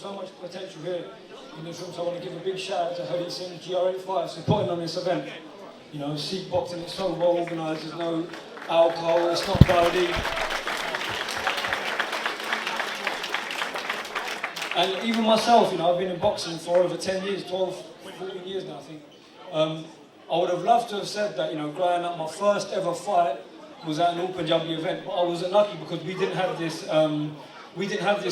so much potential here in this room, so I want to give a big shout out to Inder Singh GR85 supporting on this event. You know, Sikh boxing, it's so well organised, there's no alcohol, it's not rowdy. And even myself, you know, I've been in boxing for over 10 years, 12, 14 years now, I think. I would have loved to have said that, you know, growing up, my first ever fight was at an All Punjabi event, but I wasn't lucky because we didn't have this, we didn't have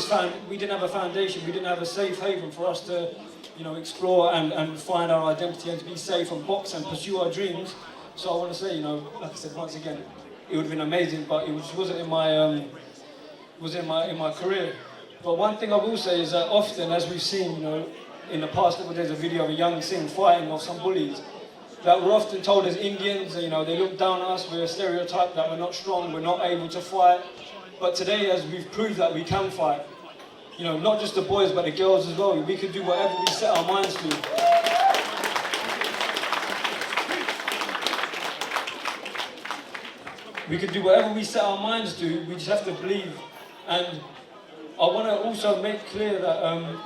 a foundation, we didn't have a safe haven for us to, you know, explore and find our identity and to be safe and box and pursue our dreams. So I want to say, you know, like I said once again, it would have been amazing, but it wasn't in my career. But one thing I will say is that often, as we've seen, you know, in the past couple of days, a video of a young Singh fighting off some bullies, that we're often told as Indians, you know, they look down at us, we're a stereotype that we're not strong, we're not able to fight. But today, as we've proved that we can fight, you know, not just the boys, but the girls as well, we can do whatever we set our minds to. We can do whatever we set our minds to, we just have to believe. And I want to also make clear that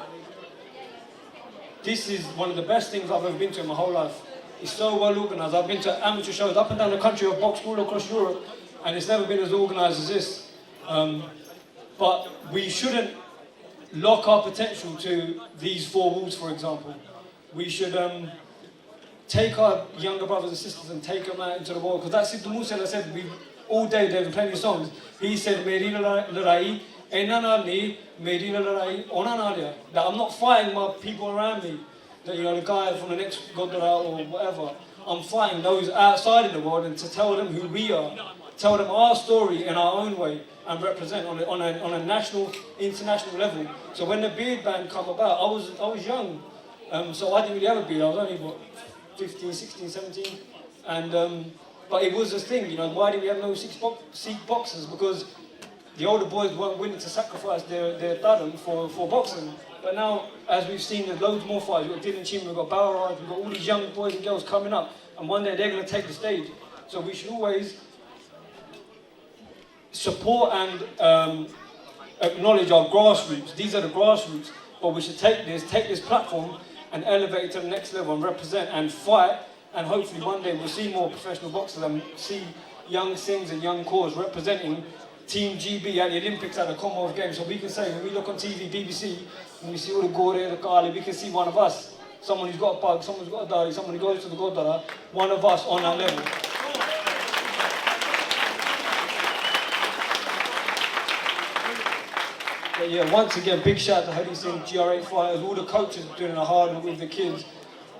this is one of the best things I've ever been to in my whole life. It's so well organised. I've been to amateur shows up and down the country. I've boxed all across Europe, and it's never been as organised as this. But we shouldn't lock our potential to these four walls, for example. We should take our younger brothers and sisters and take them out into the world. Because that's Sidhu Moosewala said, all day they've been playing these songs. He said, Meri Larai, Enna naal nahi, Meri Larai, Ona naal hai. That I'm not fighting my people around me. That, you know, the guy from the next Godara or whatever. I'm fighting those outside in the world and to tell them who we are. Tell them our story in our own way and represent on a national, international level. So when the beard ban come about, I was young. So I didn't really have a beard. I was only, what, 15, 16, 17. And, but it was a thing, you know, why did we have no Sikh boxers? Because the older boys weren't willing to sacrifice their talent for boxing. But now, as we've seen, there's loads more fights. We've got Dylan Chima, we've got Balraj, we've got all these young boys and girls coming up. And one day they're going to take the stage. So we should always support and acknowledge our grassroots. These are the grassroots. But we should take this platform and elevate it to the next level and represent and fight. And hopefully one day we'll see more professional boxers and see young Singhs and young Kaurs representing Team GB at the Olympics, at the Commonwealth Games. So we can say, when we look on TV, BBC, and we see all the Gore, the Kali, we can see one of us. Someone who's got a pug, someone who's got a dari, someone who goes to the Godara, one of us on that level. But yeah, once again, big shout out to Inder Singh, GR8 fighters, all the coaches doing the hard work with the kids,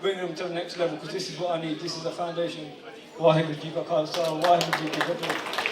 bringing them to the next level, because this is what I need, this is the foundation. Waheguru Ji Ka Khalsa, Waheguru Ji Ki Fateh.